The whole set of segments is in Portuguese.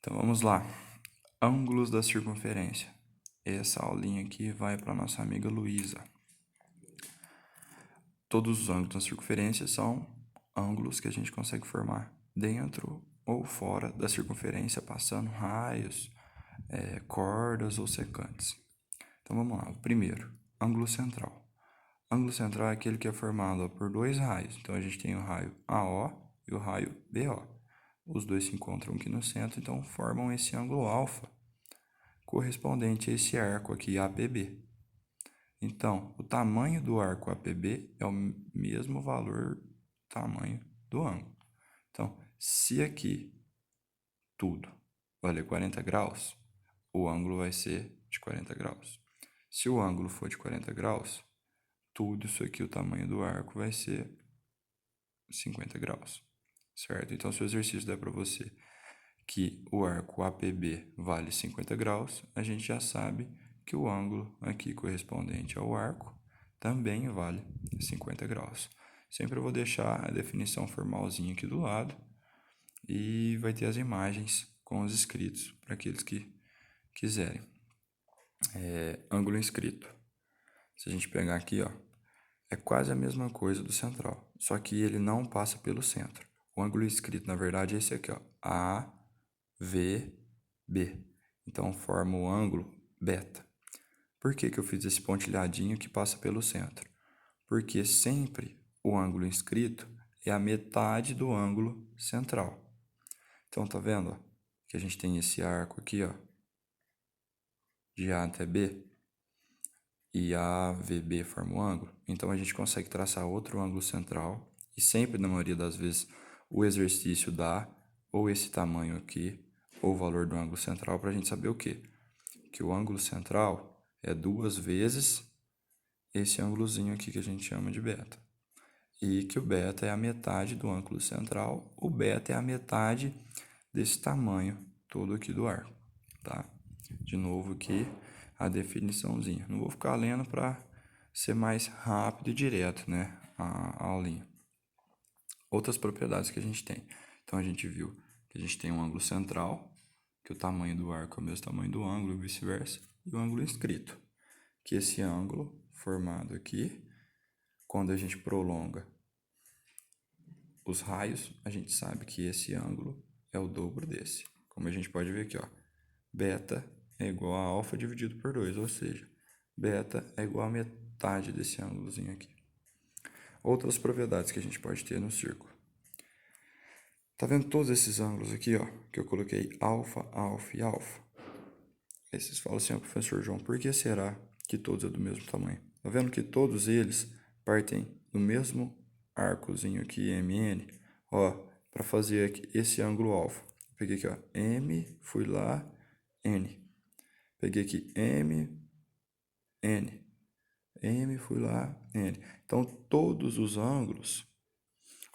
Então vamos lá. Ângulos da circunferência. Essa aulinha aqui vai para nossa amiga Luísa. Todos os ângulos da circunferência são ângulos que a gente consegue formar dentro ou fora da circunferência, passando raios, cordas ou secantes. Então vamos lá. O primeiro, ângulo central. Ângulo central é aquele que é formado por dois raios. Então a gente tem o raio AO e o raio BO. Os dois se encontram aqui no centro, então formam esse ângulo alfa, correspondente a esse arco aqui, APB. Então, o tamanho do arco APB é o mesmo valor tamanho do ângulo. Então, se aqui tudo valer 40 graus, o ângulo vai ser de 40 graus. Se o ângulo for de 40 graus, tudo isso aqui, o tamanho do arco, vai ser 50 graus, certo? Então, se o exercício der para você que o arco APB vale 50 graus, a gente já sabe que o ângulo aqui correspondente ao arco também vale 50 graus. Sempre eu vou deixar a definição formalzinha aqui do lado e vai ter as imagens com os escritos para aqueles que quiserem. Ângulo inscrito. Se a gente pegar aqui, ó, é quase a mesma coisa do central, só que ele não passa pelo centro. O ângulo inscrito, na verdade, é esse aqui, ó, AVB. Então, forma o ângulo beta. Por que eu fiz esse pontilhadinho que passa pelo centro? Porque sempre o ângulo inscrito é a metade do ângulo central. Então, tá vendo, ó, que a gente tem esse arco aqui, ó, de A até B, e AVB forma o ângulo. Então, a gente consegue traçar outro ângulo central, e sempre, na maioria das vezes, o exercício dá ou esse tamanho aqui, ou o valor do ângulo central, para a gente saber o quê? Que o ângulo central é 2 vezes esse ângulozinho aqui que a gente chama de beta. E que o beta é a metade do ângulo central, o beta é a metade desse tamanho todo aqui do arco, tá? De novo aqui a definiçãozinha. Não vou ficar lendo para ser mais rápido e direto, né, a aulinha. Outras propriedades que a gente tem. Então, a gente viu que a gente tem um ângulo central, que o tamanho do arco é o mesmo tamanho do ângulo e vice-versa, e o ângulo inscrito, que esse ângulo formado aqui, quando a gente prolonga os raios, a gente sabe que esse ângulo é o dobro desse. Como a gente pode ver aqui, ó, beta é igual a alfa dividido por 2, ou seja, beta é igual a metade desse ângulozinho aqui. Outras propriedades que a gente pode ter no círculo. Tá vendo todos esses ângulos aqui, ó, que eu coloquei alfa, alfa e alfa? Aí vocês falam assim, ó, professor João, por que será que todos é do mesmo tamanho? Tá vendo que todos eles partem do mesmo arcozinho aqui, MN? Ó, para fazer aqui esse ângulo alfa. Peguei aqui, ó, M, fui lá, N. Peguei aqui M, N. M, fui lá, N. Então, todos os ângulos,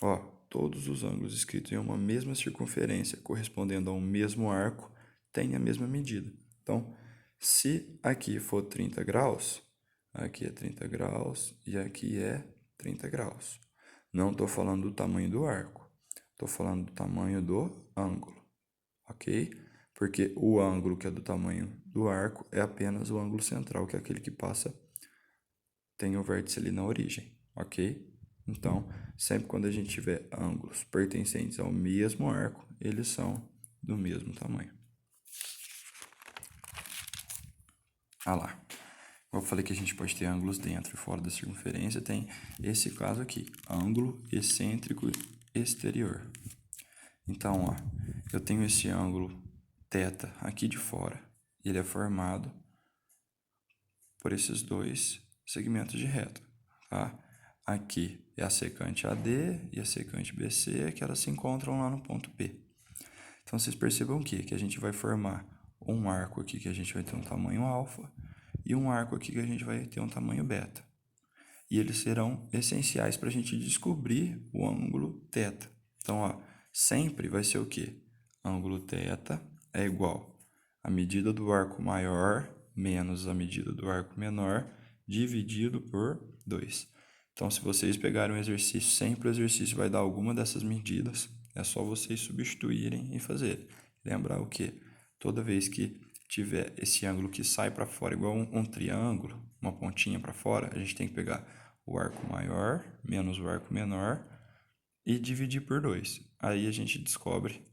ó, todos os ângulos escritos em uma mesma circunferência, correspondendo a um mesmo arco, têm a mesma medida. Então, se aqui for 30 graus, aqui é 30 graus e aqui é 30 graus. Não estou falando do tamanho do arco, estou falando do tamanho do ângulo, ok? Porque o ângulo que é do tamanho do arco é apenas o ângulo central, que é aquele que passa, tem o vértice ali na origem, ok? Então, sempre quando a gente tiver ângulos pertencentes ao mesmo arco, eles são do mesmo tamanho. Ah lá, eu falei que a gente pode ter ângulos dentro e fora da circunferência, tem esse caso aqui, ângulo excêntrico exterior. Então, ó, eu tenho esse ângulo θ aqui de fora, ele é formado por esses dois segmentos de reta, tá? Aqui é a secante AD e a secante BC, que elas se encontram lá no ponto P. Então, vocês percebam o quê? Que a gente vai formar um arco aqui que a gente vai ter um tamanho alfa e um arco aqui que a gente vai ter um tamanho beta. E eles serão essenciais para a gente descobrir o ângulo θ. Então, ó, sempre vai ser o quê? Ângulo θ é igual a medida do arco maior menos a medida do arco menor dividido por 2. Então, se vocês pegarem um exercício, sempre o exercício vai dar alguma dessas medidas. É só vocês substituírem e fazerem. Lembrar o quê? Toda vez que tiver esse ângulo que sai para fora, igual um triângulo, uma pontinha para fora, a gente tem que pegar o arco maior menos o arco menor e dividir por 2. Aí a gente descobre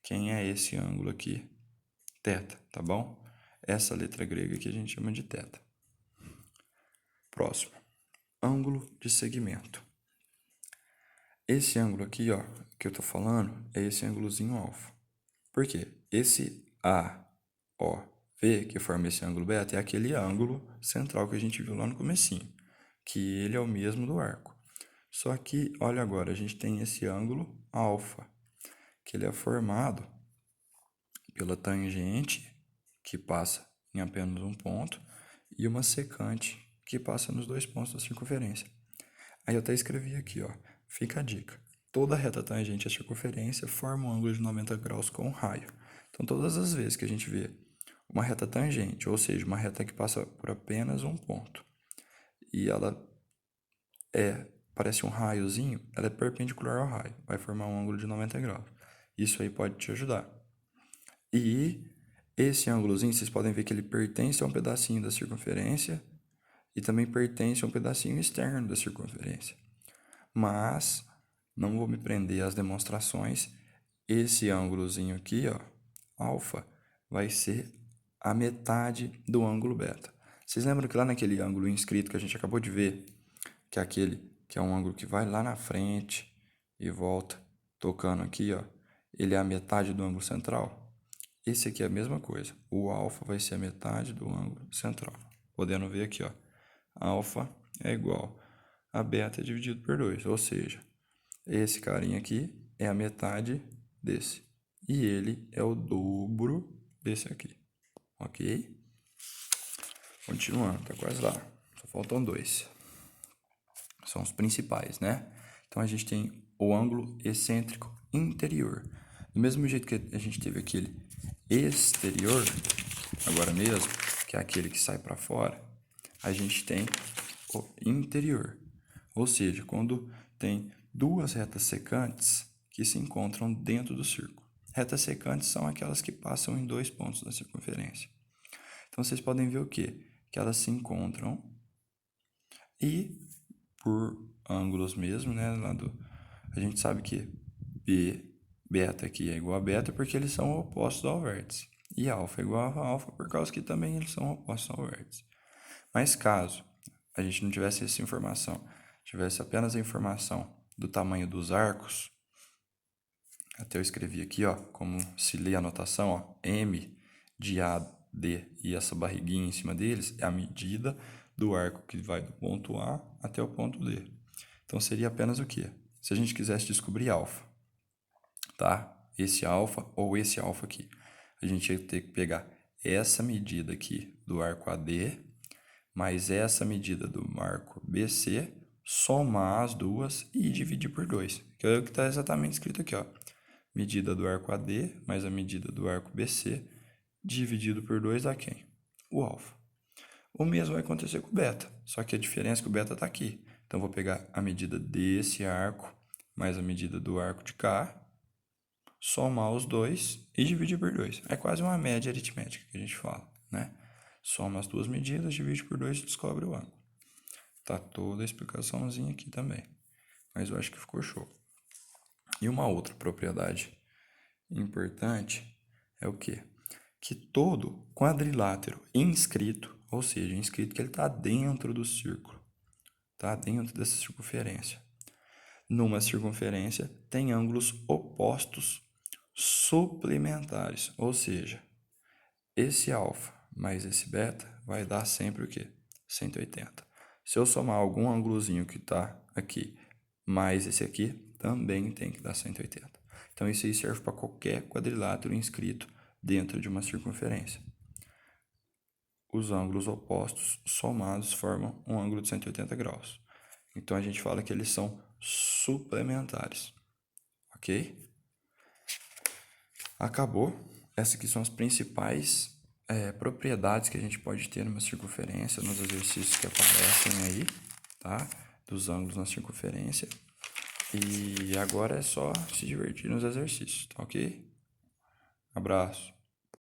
quem é esse ângulo aqui, θ, tá bom? Essa letra grega aqui a gente chama de θ. Próximo, ângulo de segmento. Esse ângulo aqui, ó, que eu tô falando, é esse ângulozinho alfa. Por quê? Esse AOV, que forma esse ângulo beta, é aquele ângulo central que a gente viu lá no comecinho, que ele é o mesmo do arco. Só que, olha agora, a gente tem esse ângulo alfa, que ele é formado pela tangente, que passa em apenas um ponto, e uma secante, que passa nos 2 pontos da circunferência. Aí eu até escrevi aqui, ó, fica a dica. Toda reta tangente à circunferência forma um ângulo de 90 graus com um raio. Então, todas as vezes que a gente vê uma reta tangente, ou seja, uma reta que passa por apenas um ponto, e ela parece um raiozinho, ela é perpendicular ao raio, vai formar um ângulo de 90 graus. Isso aí pode te ajudar. E esse ângulozinho, vocês podem ver que ele pertence a um pedacinho da circunferência e também pertence a um pedacinho externo da circunferência. Mas não vou me prender às demonstrações. Esse ângulozinho aqui, ó, alfa, vai ser a metade do ângulo beta. Vocês lembram que lá naquele ângulo inscrito que a gente acabou de ver, que é aquele que é um ângulo que vai lá na frente e volta, tocando aqui, ó, ele é a metade do ângulo central? Esse aqui é a mesma coisa. O alfa vai ser a metade do ângulo central. Podendo ver aqui, ó, alfa é igual a beta dividido por 2, ou seja, esse carinha aqui é a metade desse. E ele é o dobro desse aqui. Ok? Continuando, tá quase lá. Só faltam 2. São os principais, né? Então, a gente tem o ângulo excêntrico interior. Do mesmo jeito que a gente teve aquele exterior, agora mesmo, que é aquele que sai para fora, a gente tem o interior. Ou seja, quando tem duas retas secantes que se encontram dentro do círculo. Retas secantes são aquelas que passam em 2 pontos da circunferência. Então, vocês podem ver o quê? Que elas se encontram e, por ângulos mesmo, né? A gente sabe que beta aqui é igual a beta porque eles são opostos ao vértice. E alfa é igual a alfa por causa que também eles são opostos ao vértice. Mas caso a gente não tivesse essa informação, tivesse apenas a informação do tamanho dos arcos, até eu escrevi aqui, ó, como se lê a notação, ó, M de AD e essa barriguinha em cima deles é a medida do arco que vai do ponto A até o ponto D. Então, seria apenas o quê? Se a gente quisesse descobrir alfa, tá? Esse alfa ou esse alfa aqui. A gente ia ter que pegar essa medida aqui do arco AD, mais essa medida do arco BC, somar as duas e dividir por 2. Que é o que está exatamente escrito aqui, ó. Medida do arco AD mais a medida do arco BC, dividido por 2 dá quem? O alfa. O mesmo vai acontecer com o beta, só que a diferença é que o beta está aqui. Então, vou pegar a medida desse arco mais a medida do arco de cá, somar os dois e dividir por 2. É quase uma média aritmética que a gente fala, né? Soma as duas medidas, divide por 2 e descobre o ângulo. Tá toda a explicaçãozinha aqui também, mas eu acho que ficou show. E uma outra propriedade importante é o quê? Que todo quadrilátero inscrito, ou seja, inscrito que ele está dentro do círculo, está dentro dessa circunferência. Numa circunferência tem ângulos opostos suplementares, ou seja, esse alfa mais esse beta vai dar sempre o quê? 180. Se eu somar algum ângulozinho que está aqui mais esse aqui, também tem que dar 180. Então, isso aí serve para qualquer quadrilátero inscrito dentro de uma circunferência. Os ângulos opostos somados formam um ângulo de 180 graus. Então, a gente fala que eles são suplementares. Ok? Acabou. Essas aqui são as principais propriedades que a gente pode ter numa circunferência, nos exercícios que aparecem aí, tá? Dos ângulos na circunferência. E agora é só se divertir nos exercícios, tá ok? Abraço.